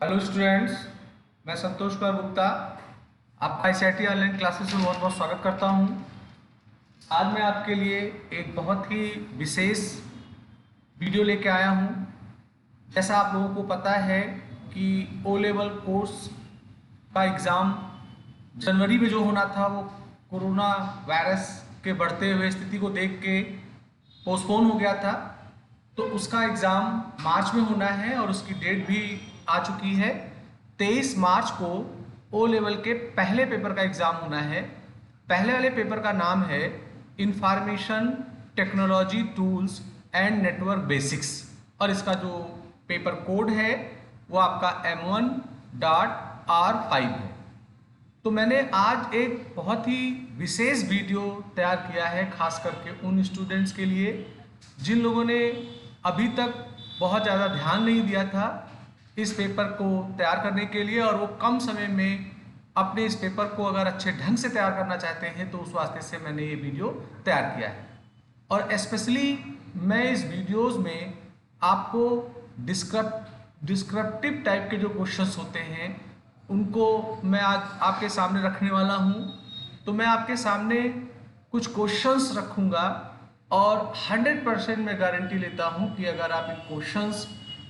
Hello students, मैं संतोष कुमार गुप्ता आपका ICIT online classes में बहुत बहुत स्वागत करता हूं। आज मैं आपके लिए एक बहुत ही विशेष वीडियो लेके आया हूं। जैसा आप लोगों को पता है कि ओ लेवल कोर्स का एग्ज़ाम जनवरी में जो होना था वो कोरोना वायरस के बढ़ते हुए स्थिति को देख के पोस्टपोन हो गया था। तो उसका एग्ज़ाम मार्च में होना है और उसकी डेट भी आ चुकी है। 23 मार्च को ओ लेवल के पहले पेपर का एग्ज़ाम होना है। पहले वाले पेपर का नाम है information technology tools and network basics और इसका जो पेपर कोड है वो आपका M1.R5 है। तो मैंने आज एक बहुत ही विशेष वीडियो तैयार किया है खास करके उन स्टूडेंट्स के लिए जिन लोगों ने अभी तक बहुत ज़्यादा ध्यान नहीं दिया था इस पेपर को तैयार करने के लिए, और वो कम समय में अपने इस पेपर को अगर अच्छे ढंग से तैयार करना चाहते हैं तो उस वास्ते से मैंने ये वीडियो तैयार किया है। और स्पेशली मैं इस वीडियोस में आपको डिस्क्रिप्टिव टाइप के जो क्वेश्चंस होते हैं उनको मैं आज आपके सामने रखने वाला हूँ। तो मैं आपके सामने कुछ क्वेश्चंस रखूँगा और 100% मैं गारंटी लेता हूँ कि अगर आप इन क्वेश्चंस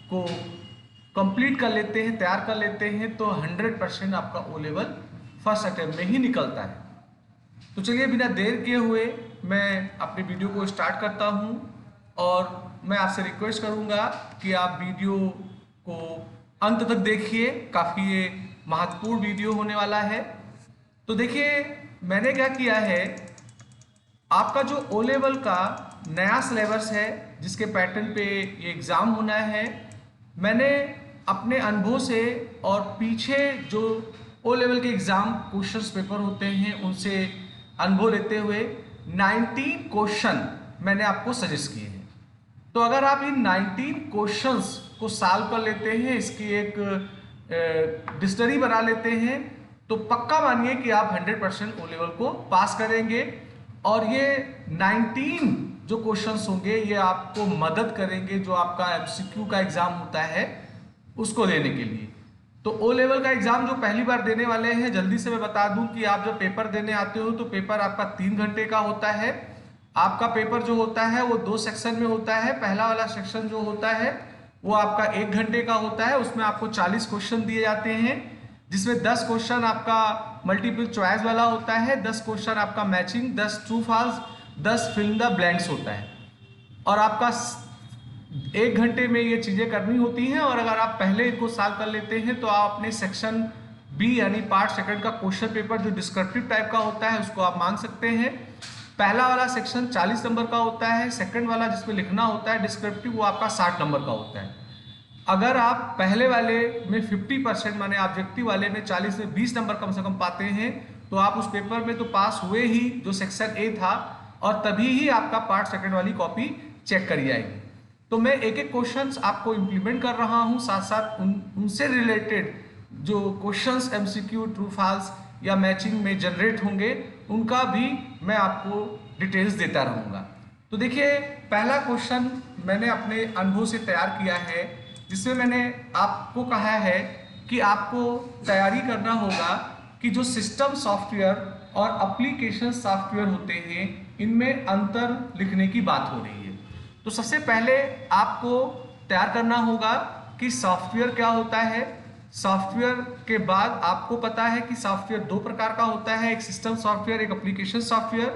को कंप्लीट कर लेते हैं, तैयार कर लेते हैं, तो 100% आपका ओ लेवल फर्स्ट अटेम्प्ट में ही निकलता है। तो चलिए बिना देर किए हुए मैं अपने वीडियो को स्टार्ट करता हूं और मैं आपसे रिक्वेस्ट करूंगा कि आप वीडियो को अंत तक देखिए। काफ़ी ये महत्वपूर्ण वीडियो होने वाला है। तो देखिए मैंने क्या किया है, आपका जो ओ लेवल का नया सिलेबस है जिसके पैटर्न पे ये एग्ज़ाम होना है, मैंने अपने अनुभव से और पीछे जो ओ लेवल के एग्ज़ाम क्वेश्चंस पेपर होते हैं उनसे अनुभव लेते हुए 19 क्वेश्चन मैंने आपको सजेस्ट किए हैं। तो अगर आप इन 19 क्वेश्चंस को सॉल्व कर लेते हैं, इसकी एक डिक्शनरी बना लेते हैं, तो पक्का मानिए कि आप 100% ओ लेवल को पास करेंगे। और ये 19 जो क्वेश्चंस होंगे ये आपको मदद करेंगे जो आपका MCQ का एग्ज़ाम होता है उसको देने के लिए। तो ओ लेवल का एग्ज़ाम जो पहली बार देने वाले हैं, जल्दी से मैं बता दूं कि आप जब पेपर देने आते हो तो पेपर आपका 3 घंटे का होता है। आपका पेपर जो होता है वो 2 सेक्शन में होता है। पहला वाला सेक्शन जो होता है वो आपका 1 घंटे का होता है। उसमें आपको 40 क्वेश्चन दिए जाते हैं जिसमें 10 क्वेश्चन आपका मल्टीपल चॉइस वाला होता है, 10 क्वेश्चन आपका matching, 10 true false, 10 fill in the blanks होता है। और आपका 1 घंटे में ये चीज़ें करनी होती हैं। और अगर आप पहले इनको सॉल्व कर लेते हैं तो आप अपने सेक्शन बी यानी पार्ट सेकंड का क्वेश्चन पेपर जो डिस्क्रिप्टिव टाइप का होता है उसको आप मांग सकते हैं। पहला वाला सेक्शन 40 नंबर का होता है, सेकंड वाला जिसमें लिखना होता है डिस्क्रिप्टिव वो आपका 60 नंबर का होता है। अगर आप पहले वाले में 50% माने ऑब्जेक्टिव वाले में 40 में 20 नंबर कम से कम पाते हैं तो आप उस पेपर में तो पास हुए ही जो सेक्शन ए था, और तभी ही आपका पार्ट सेकंड वाली कॉपी चेक करी जाएगी। तो मैं एक एक क्वेश्चंस आपको इम्प्लीमेंट कर रहा हूं, साथ साथ उनसे रिलेटेड जो क्वेश्चंस MCQ ट्रू फॉल्स या मैचिंग में जनरेट होंगे उनका भी मैं आपको डिटेल्स देता रहूँगा। तो देखिए पहला क्वेश्चन मैंने अपने अनुभव से तैयार किया है जिसमें मैंने आपको कहा है कि आपको तैयारी करना होगा कि जो सिस्टम सॉफ्टवेयर और एप्लीकेशन सॉफ्टवेयर होते हैं इनमें अंतर लिखने की बात हो रही है। तो सबसे पहले आपको तैयार करना होगा कि सॉफ्टवेयर क्या होता है। सॉफ्टवेयर के बाद आपको पता है कि सॉफ्टवेयर 2 प्रकार का होता है, एक सिस्टम सॉफ्टवेयर, एक एप्लीकेशन सॉफ्टवेयर।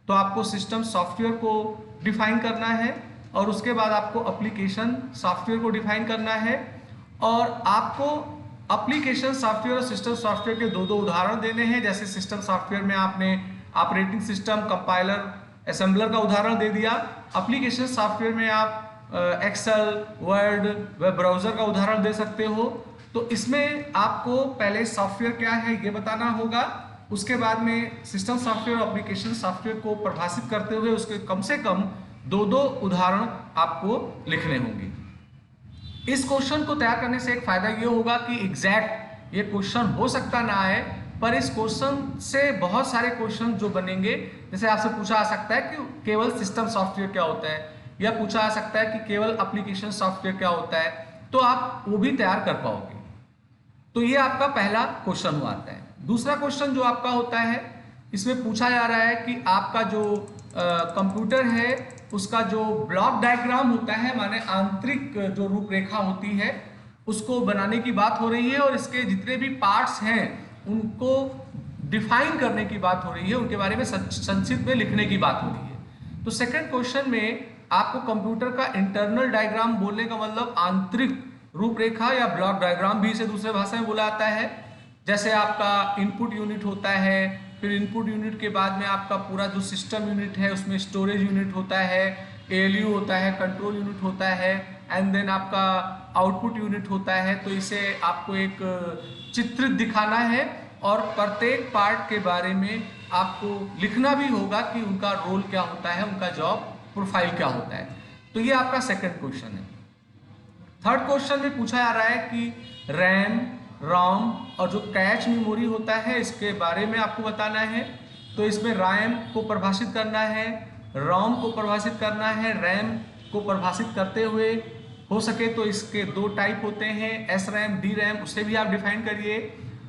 तो आपको सिस्टम सॉफ्टवेयर को डिफाइन करना है और उसके बाद आपको एप्लीकेशन सॉफ्टवेयर को डिफाइन करना है। और आपको एप्लीकेशन सॉफ्टवेयर और सिस्टम सॉफ्टवेयर के दो उदाहरण देने हैं। जैसे सिस्टम सॉफ्टवेयर में आपने ऑपरेटिंग सिस्टम, कंपाइलर, असेंबलर का उदाहरण दे दिया। एप्लीकेशन सॉफ्टवेयर में आप एक्सेल, वर्ड, वेब ब्राउज़र का उदाहरण दे सकते हो। तो इसमें आपको पहले सॉफ्टवेयर क्या है ये बताना होगा, उसके बाद में सिस्टम सॉफ्टवेयर और एप्लीकेशन सॉफ्टवेयर को परिभाषित करते हुए उसके कम से कम 2 उदाहरण आपको लिखने होंगे। इस क्वेश्चन को तैयार करने से एक फायदा ये होगा कि एग्जैक्ट ये क्वेश्चन हो सकता ना आए, पर इस क्वेश्चन से बहुत सारे क्वेश्चन जो बनेंगे, जैसे आपसे पूछा आ सकता है कि केवल सिस्टम सॉफ्टवेयर क्या होता है, या पूछा आ सकता है कि केवल एप्लीकेशन सॉफ्टवेयर क्या होता है, तो आप वो भी तैयार कर पाओगे। तो ये आपका पहला क्वेश्चन हुआ आता है। दूसरा क्वेश्चन जो आपका होता है, इसमें पूछा जा रहा है कि आपका जो कंप्यूटर है उसका जो ब्लॉक डायग्राम होता है, माने आंतरिक जो रूपरेखा होती है उसको बनाने की बात हो रही है और इसके जितने भी पार्ट्स हैं उनको डिफाइन करने की बात हो रही है, उनके बारे में संक्षिप्त में लिखने की बात हो रही है। तो सेकंड क्वेश्चन में आपको कंप्यूटर का इंटरनल डायग्राम बोलने का मतलब आंतरिक रूपरेखा या ब्लॉक डायग्राम भी इसे दूसरे भाषा में बोला जाता है। जैसे आपका इनपुट यूनिट होता है, फिर इनपुट यूनिट के बाद में आपका पूरा जो सिस्टम यूनिट है उसमें स्टोरेज यूनिट होता है, एएलयू होता है, कंट्रोल यूनिट होता है, एंड देन आपका आउटपुट यूनिट होता है। तो इसे आपको एक चित्रित दिखाना है और प्रत्येक पार्ट के बारे में आपको लिखना भी होगा कि उनका रोल क्या होता है, उनका जॉब प्रोफाइल क्या होता है। तो ये आपका सेकंड क्वेश्चन है। थर्ड क्वेश्चन में पूछा जा रहा है कि रैम, रोम और जो कैच मेमोरी होता है इसके बारे में आपको बताना है। तो इसमें रैम को परिभाषित करना है, रोम को परिभाषित करना है। रैम को परिभाषित करते हुए हो सके तो इसके दो टाइप होते हैं, एस रैम, डी रैम, उसे भी आप डिफाइन करिए।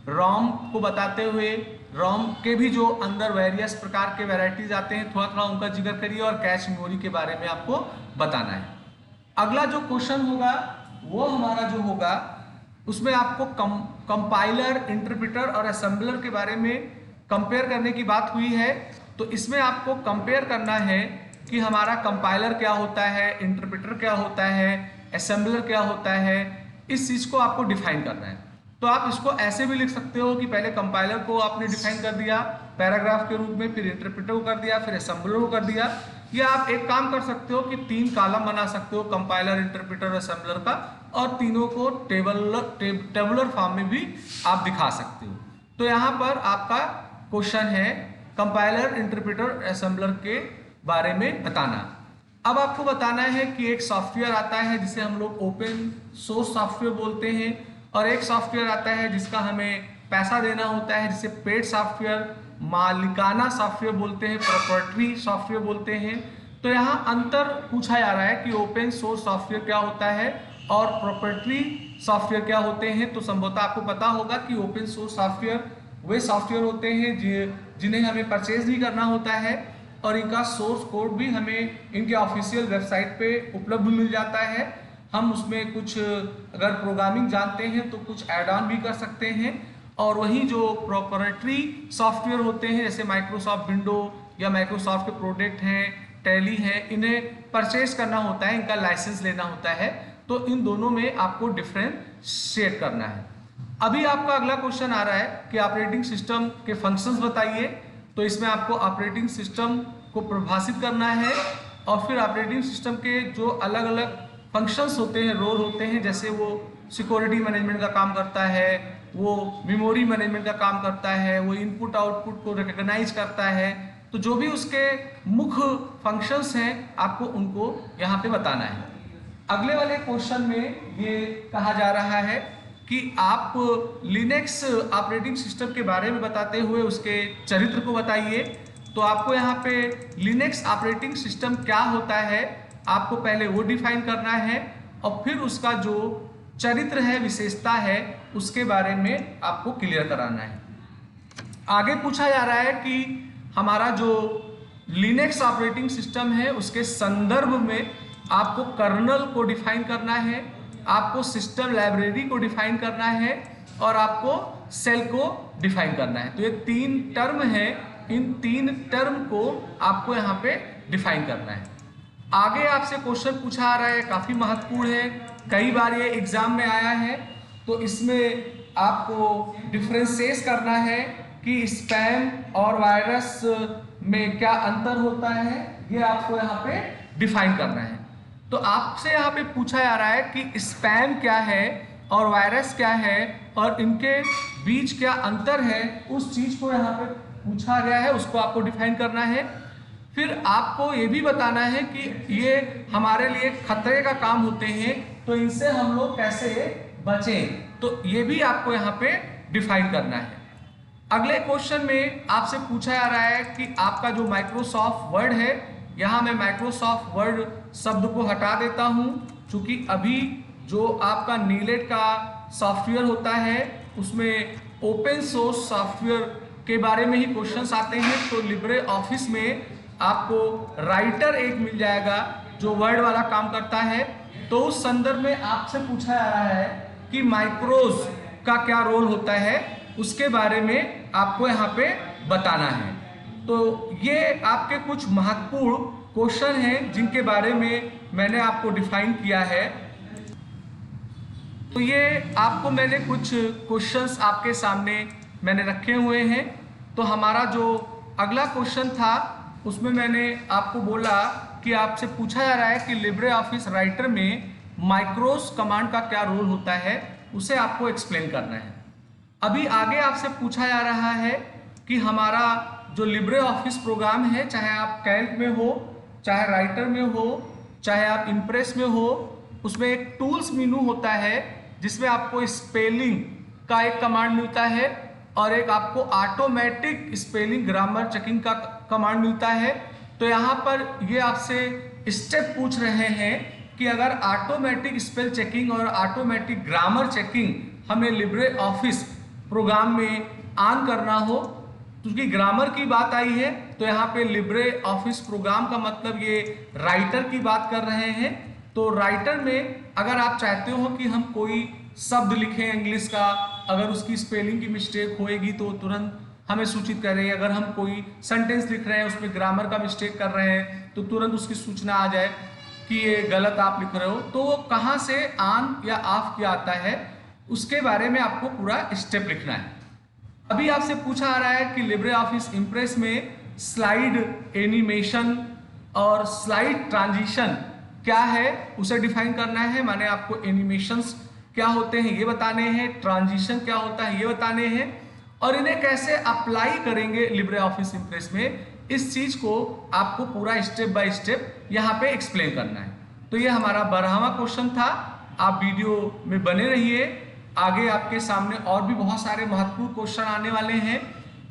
रोम को बताते हुए रोम के भी जो अंदर वेरियस प्रकार के वैरायटीज आते हैं, थोड़ा थोड़ा उनका जिक्र करिए और कैश मेमोरी के बारे में आपको बताना है। अगला जो क्वेश्चन होगा वो हमारा जो होगा उसमें आपको कंपाइलर, इंटरप्रेटर और असेंबलर के बारे में कंपेयर करने की बात हुई है। तो इसमें आपको कंपेयर करना है कि हमारा कंपाइलर क्या होता है, इंटरप्रेटर क्या होता है, असेंबलर क्या होता है, इस चीज़ को आपको डिफाइन करना है। तो आप इसको ऐसे भी लिख सकते हो कि पहले कंपाइलर को आपने डिफाइन कर दिया पैराग्राफ के रूप में, फिर इंटरप्रेटर को कर दिया, फिर असेंबलर को कर दिया। या आप एक काम कर सकते हो कि 3 कॉलम बना सकते हो, कंपाइलर, इंटरप्रेटर, असेंबलर का, और तीनों को टेबुलर फॉर्म में भी आप दिखा सकते हो। तो यहाँ पर आपका क्वेश्चन है कंपाइलर, इंटरप्रेटर, असेंबलर के बारे में बताना। अब आपको बताना है कि एक सॉफ्टवेयर आता है जिसे हम लोग ओपन सोर्स सॉफ्टवेयर बोलते हैं, और एक सॉफ्टवेयर आता है जिसका हमें पैसा देना होता है, जिसे पेड सॉफ्टवेयर, मालिकाना सॉफ्टवेयर बोलते हैं, प्रोप्राइटरी सॉफ्टवेयर बोलते हैं। तो यहाँ अंतर पूछा जा रहा है कि ओपन सोर्स सॉफ्टवेयर क्या होता है और प्रोप्राइटरी सॉफ्टवेयर क्या होते हैं। तो संभवतः आपको पता होगा कि ओपन सोर्स सॉफ्टवेयर वे सॉफ्टवेयर होते हैं जिन्हें हमें परचेज भी करना होता है और इनका सोर्स कोड भी हमें इनके ऑफिशियल वेबसाइट पे उपलब्ध मिल जाता है। हम उसमें कुछ अगर प्रोग्रामिंग जानते हैं तो कुछ ऐड ऑन भी कर सकते हैं। और वहीं जो प्रोप्राइटरी सॉफ्टवेयर होते हैं जैसे माइक्रोसॉफ्ट विंडो या माइक्रोसॉफ्ट के प्रोडक्ट हैं, टैली है, इन्हें परचेज करना होता है, इनका लाइसेंस लेना होता है। तो इन दोनों में आपको डिफरेंशिएट करना है। अभी आपका अगला क्वेश्चन आ रहा है कि ऑपरेटिंग सिस्टम के फंक्शंस बताइए। तो इसमें आपको ऑपरेटिंग सिस्टम को परिभाषित करना है और फिर ऑपरेटिंग सिस्टम के जो अलग अलग फंक्शंस होते हैं, रोल होते हैं, जैसे वो सिक्योरिटी मैनेजमेंट का काम करता है, वो मेमोरी मैनेजमेंट का काम करता है, वो इनपुट आउटपुट को रिकॉग्नाइज करता है। तो जो भी उसके मुख्य फंक्शंस हैं आपको उनको यहाँ पे बताना है। अगले वाले क्वेश्चन में ये कहा जा रहा है कि आप लिनक्स ऑपरेटिंग सिस्टम के बारे में बताते हुए उसके चरित्र को बताइए। तो आपको यहाँ पे लिनक्स ऑपरेटिंग सिस्टम क्या होता है आपको पहले वो डिफाइन करना है और फिर उसका जो चरित्र है, विशेषता है, उसके बारे में आपको क्लियर कराना है। आगे पूछा जा रहा है कि हमारा जो लिनक्स ऑपरेटिंग सिस्टम है उसके संदर्भ में आपको कर्नल को डिफाइन करना है, आपको सिस्टम लाइब्रेरी को डिफाइन करना है और आपको सेल को डिफाइन करना है। तो ये 3 टर्म है, इन 3 टर्म को आपको यहाँ पे डिफाइन करना है। आगे आपसे क्वेश्चन पूछा आ रहा है, काफ़ी महत्वपूर्ण है, कई बार ये एग्जाम में आया है। तो इसमें आपको डिफरेंशिएट करना है कि स्पैम और वायरस में क्या अंतर होता है, ये आपको यहाँ पे डिफाइन करना है। तो आपसे यहाँ पे पूछा जा रहा है कि स्पैम क्या है और वायरस क्या है और इनके बीच क्या अंतर है, उस चीज़ को यहाँ पे पूछा गया है, उसको आपको डिफाइन करना है। फिर आपको ये भी बताना है कि ये हमारे लिए खतरे का काम होते हैं, तो इनसे हम लोग कैसे बचें, तो ये भी आपको यहाँ पे डिफाइन करना है। अगले क्वेश्चन में आपसे पूछा जा रहा है कि आपका जो माइक्रोसॉफ्ट वर्ड है, यहाँ मैं माइक्रोसॉफ्ट वर्ड शब्द को हटा देता हूँ, क्योंकि अभी जो आपका नीलेट का सॉफ्टवेयर होता है उसमें ओपन सोर्स सॉफ्टवेयर के बारे में ही क्वेश्चंस आते हैं। तो लिब्रे ऑफिस में आपको राइटर एक मिल जाएगा जो वर्ड वाला काम करता है। तो उस संदर्भ में आपसे पूछा जा रहा है कि माइक्रोज का क्या रोल होता है, उसके बारे में आपको यहाँ पे बताना है। तो ये आपके कुछ महत्वपूर्ण क्वेश्चन हैं जिनके बारे में मैंने आपको डिफाइन किया है। तो ये आपको मैंने कुछ क्वेश्चंस आपके सामने मैंने रखे हुए हैं। तो हमारा जो अगला क्वेश्चन था उसमें मैंने आपको बोला कि आपसे पूछा जा रहा है कि लिब्रे ऑफिस राइटर में माइक्रोज कमांड का क्या रोल होता है, उसे आपको एक्सप्लेन करना है। अभी आगे आपसे पूछा जा रहा है कि हमारा जो लिब्रे ऑफिस प्रोग्राम है, चाहे आप कैल्क में हो, चाहे राइटर में हो, चाहे आप इम्प्रेस में हो, उसमें एक टूल्स मेनू होता है जिसमें आपको स्पेलिंग का एक कमांड मिलता है और एक आपको ऑटोमेटिक स्पेलिंग ग्रामर चेकिंग का कमांड मिलता है। तो यहाँ पर ये आपसे स्टेप पूछ रहे हैं कि अगर ऑटोमेटिक स्पेल चेकिंग और ऑटोमेटिक ग्रामर चेकिंग हमें लिब्रे ऑफिस प्रोग्राम में ऑन करना हो, क्योंकि ग्रामर की बात आई है तो यहाँ पे लिब्रे ऑफिस प्रोग्राम का मतलब ये राइटर की बात कर रहे हैं। तो राइटर में अगर आप चाहते हो कि हम कोई शब्द लिखें इंग्लिश का, अगर उसकी स्पेलिंग की मिस्टेक होएगी तो तुरंत हमें सूचित करें। अगर हम कोई सेंटेंस लिख रहे हैं उसमें ग्रामर का मिस्टेक कर रहे हैं तो तुरंत उसकी सूचना आ जाए कि ये गलत आप लिख रहे हो। तो वो कहाँ से ऑन या ऑफ किया आता है, उसके बारे में आपको पूरा स्टेप लिखना है। अभी आपसे पूछा आ रहा है कि लिब्रे ऑफिस इम्प्रेस में स्लाइड एनिमेशन और स्लाइड ट्रांजिशन क्या है, उसे डिफाइन करना है। माने आपको एनिमेशंस क्या होते हैं ये बताने हैं, ट्रांजिशन क्या होता है ये बताने हैं, और इन्हें कैसे अप्लाई करेंगे लिब्रे ऑफिस इम्प्रेस में, इस चीज को आपको पूरा स्टेप बाय स्टेप यहाँ पे एक्सप्लेन करना है। तो ये हमारा 12वां क्वेश्चन था। आप वीडियो में बने रहिए, आगे आपके सामने और भी बहुत सारे महत्वपूर्ण क्वेश्चन आने वाले हैं।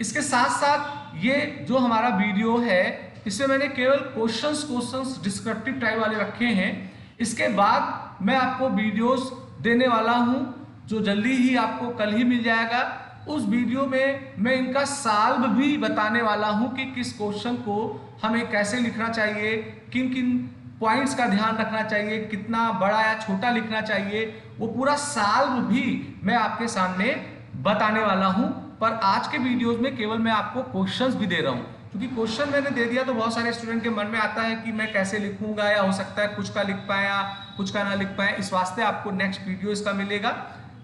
इसके साथ साथ ये जो हमारा वीडियो है इसमें मैंने केवल क्वेश्चंस डिस्क्रिप्टिव टाइप वाले रखे हैं। इसके बाद मैं आपको वीडियोस देने वाला हूं जो जल्दी ही आपको कल ही मिल जाएगा। उस वीडियो में मैं इनका सॉल्व भी बताने वाला हूं कि किस क्वेश्चन को हमें कैसे लिखना चाहिए, किन किन पॉइंट्स का ध्यान रखना चाहिए, कितना बड़ा या छोटा लिखना चाहिए, वो पूरा सॉल्व भी मैं आपके सामने बताने वाला हूं। पर आज के वीडियोस में केवल मैं आपको क्वेश्चंस भी दे रहा हूं, क्योंकि क्वेश्चन मैंने दे दिया तो बहुत सारे स्टूडेंट के मन में आता है कि मैं कैसे लिखूंगा, या हो सकता है कुछ का लिख पाए या कुछ का ना लिख पाए। इस वास्ते आपको नेक्स्ट वीडियो इसका मिलेगा।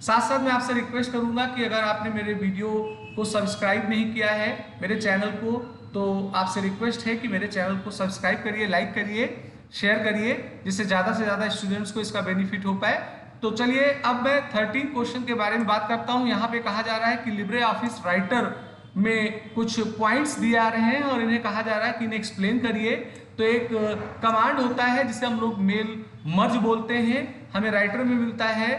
साथ साथ मैं आपसे रिक्वेस्ट करूंगा कि अगर आपने मेरे वीडियो को सब्सक्राइब नहीं किया है मेरे चैनल को, तो आपसे रिक्वेस्ट है कि मेरे चैनल को सब्सक्राइब करिए, लाइक करिए, शेयर करिए, जिससे ज़्यादा से ज़्यादा स्टूडेंट्स को इसका बेनिफिट हो पाए। तो चलिए अब मैं 13 क्वेश्चन के बारे में बात करता हूँ। यहाँ पे कहा जा रहा है कि लिब्रे ऑफिस राइटर में कुछ पॉइंट्स दिए आ रहे हैं और इन्हें कहा जा रहा है कि इन्हें एक्सप्लेन करिए। तो एक कमांड होता है जिसे हम लोग मेल मर्ज बोलते हैं, हमें राइटर में मिलता है।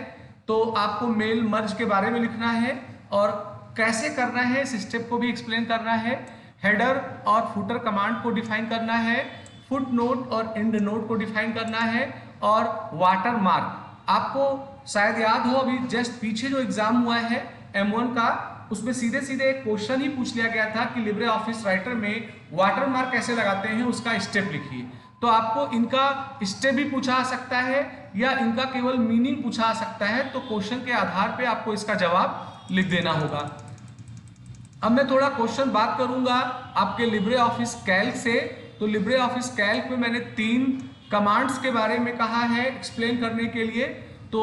तो आपको मेल मर्ज के बारे में लिखना है और कैसे करना है इस स्टेप को भी एक्सप्लेन करना है। हेडर और फुटर कमांड को डिफाइन करना है, फुट नोट और एंड नोट को डिफाइन करना है, और वाटर मार्क। आपको शायद याद हो अभी जस्ट पीछे जो एग्जाम हुआ है M1 का, उसमें सीधे सीधे एक क्वेश्चन ही पूछ लिया गया था कि लिब्रे ऑफिस राइटर में वाटर मार्क कैसे लगाते हैं, उसका स्टेप लिखिए। तो आपको इनका स्टेप भी पूछा सकता है या इनका केवल मीनिंग पूछा सकता है। तो क्वेश्चन के आधार पे आपको इसका जवाब लिख देना होगा। अब मैं थोड़ा क्वेश्चन बात करूंगा आपके लिब्रे ऑफिस कैल्क से। तो लिब्रे ऑफिस कैल्क में मैंने 3 कमांड्स के बारे में कहा है एक्सप्लेन करने के लिए। तो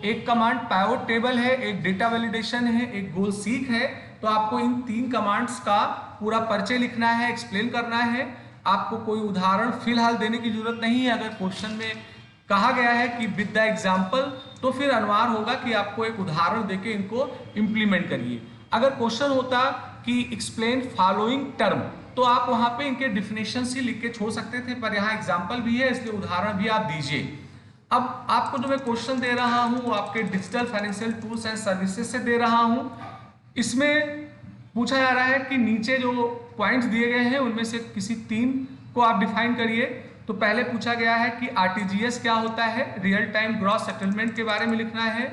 एक कमांड पाइवट टेबल है, एक डेटा वैलिडेशन है, एक गोल सीक है। तो आपको इन 3 कमांड्स का पूरा परिचय लिखना है, एक्सप्लेन करना है। आपको कोई उदाहरण फिलहाल देने की जरूरत नहीं है। अगर क्वेश्चन में कहा गया है कि विद द एग्जाम्पल, तो फिर अनिवार्य होगा कि आपको एक उदाहरण देके इनको इम्प्लीमेंट करिए। अगर क्वेश्चन होता कि एक्सप्लेन फॉलोइंग टर्म, तो आप वहां पे इनके डिफिनेशन ही लिख के छोड़ सकते थे, पर यहाँ एग्जाम्पल भी है इसलिए उदाहरण भी आप दीजिए। अब आपको जो मैं क्वेश्चन दे रहा हूं वो आपके digital financial tools and services से दे रहा हूं। इसमें पूछा जा रहा है कि नीचे जो पॉइंट्स दिए गए हैं उनमें से किसी 3 को आप डिफाइन करिए। तो पहले पूछा गया है कि आरटीजीएस क्या होता है, रियल टाइम ग्रॉस सेटलमेंट के बारे में लिखना है,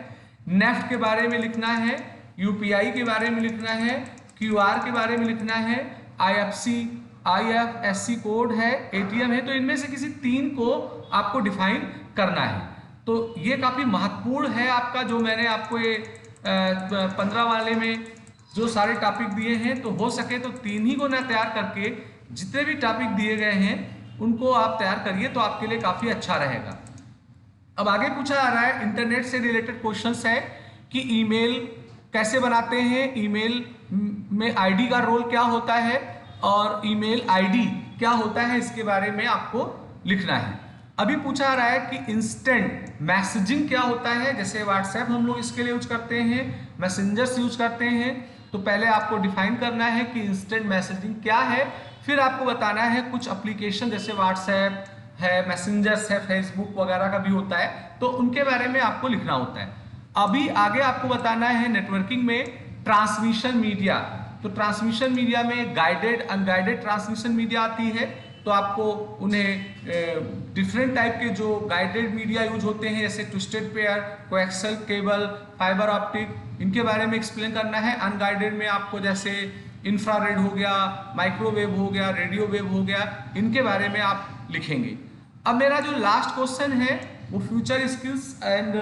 नेफ्ट के बारे में लिखना है, यूपीआई के बारे में लिखना है, क्यूआर के बारे में लिखना है, आईएफएससी कोड है, एटीएम है। तो इनमें से किसी 3 को आपको डिफाइन करना है। तो ये काफ़ी महत्वपूर्ण है आपका, जो मैंने आपको ये 15 वाले में जो सारे टॉपिक दिए हैं। तो हो सके तो 3 ही को ना तैयार करके जितने भी टॉपिक दिए गए हैं उनको आप तैयार करिए, तो आपके लिए काफ़ी अच्छा रहेगा। अब आगे पूछा जा रहा है, इंटरनेट से रिलेटेड क्वेश्चंस है कि ईमेल कैसे बनाते हैं, ईमेल में आईडी का रोल क्या होता है और ईमेल आईडी क्या होता है, इसके बारे में आपको लिखना है। अभी पूछा जा रहा है कि इंस्टेंट मैसेजिंग क्या होता है। जैसे व्हाट्सएप हम लोग इसके लिए यूज करते हैं, मैसेंजर्स यूज करते हैं। तो पहले आपको डिफाइन करना है कि इंस्टेंट मैसेजिंग क्या है, फिर आपको बताना है कुछ एप्लीकेशन जैसे व्हाट्सएप है, मैसेंजर्स है, फेसबुक वगैरह का भी होता है, तो उनके बारे में आपको लिखना होता है। अभी आगे आपको बताना है नेटवर्किंग में ट्रांसमिशन मीडिया। तो ट्रांसमिशन मीडिया में गाइडेड, अनगाइडेड ट्रांसमिशन मीडिया आती है। तो आपको उन्हें डिफरेंट टाइप के जो गाइडेड मीडिया यूज होते हैं, जैसे twisted pair, coaxial cable, fibre optic, इनके बारे में एक्सप्लेन करना है। अनगाइडेड में आपको जैसे इंफ्रारेड हो गया, माइक्रोवेव हो गया, रेडियो वेव हो गया, इनके बारे में आप लिखेंगे। अब मेरा जो लास्ट क्वेश्चन है वो future skills and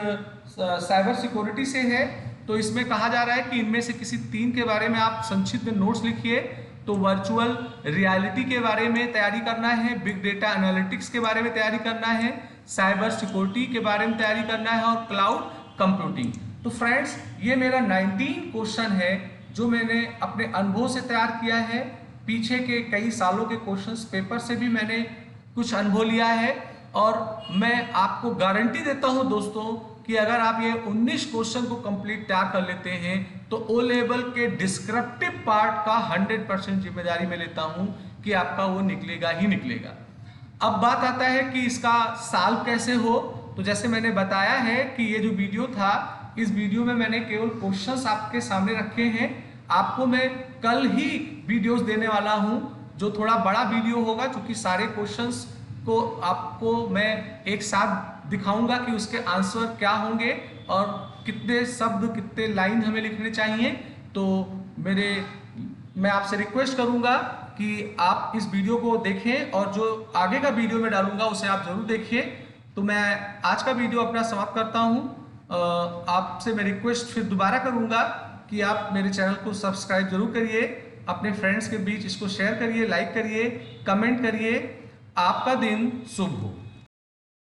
cyber security से है। तो इसमें कहा जा रहा है कि इनमें से किसी 3 के बारे में आप संक्षिप्त में नोट्स लिखिए। तो वर्चुअल रियलिटी के बारे में तैयारी करना है, बिग डेटा एनालिटिक्स के बारे में तैयारी करना है, साइबर सिक्योरिटी के बारे में तैयारी करना है और क्लाउड कंप्यूटिंग। तो फ्रेंड्स, ये मेरा 19 क्वेश्चन है जो मैंने अपने अनुभव से तैयार किया है। पीछे के कई सालों के क्वेश्चंस पेपर से भी मैंने कुछ अनुभव लिया है, और मैं आपको गारंटी देता हूं दोस्तों कि अगर आप ये 19 क्वेश्चन को कंप्लीट तैयार कर लेते हैं तो ओ लेवल के डिस्क्रिप्टिव पार्ट का 100% जिम्मेदारी मैं लेता हूं कि आपका वो निकलेगा ही निकलेगा। अब बात आता है कि इसका सॉल्व कैसे हो। तो जैसे मैंने बताया है कि ये जो वीडियो था, इस वीडियो में मैंने केवल क्वेश्चंस आपके सामने रखे हैं। आपको मैं कल ही वीडियोस देने वाला हूं जो थोड़ा बड़ा वीडियो होगा, क्योंकि सारे क्वेश्चंस को आपको मैं एक साथ दिखाऊंगा कि उसके आंसर क्या होंगे और कितने शब्द, कितने लाइन हमें लिखने चाहिए। तो मैं आपसे रिक्वेस्ट करूंगा कि आप इस वीडियो को देखें और जो आगे का वीडियो मैं डालूंगा उसे आप जरूर देखिए। तो मैं आज का वीडियो अपना समाप्त करता हूं। आपसे मैं रिक्वेस्ट फिर दोबारा करूंगा कि आप मेरे चैनल को सब्सक्राइब जरूर करिए, अपने फ्रेंड्स के बीच इसको शेयर करिए, लाइक करिए, कमेंट करिए। आपका दिन शुभ हो।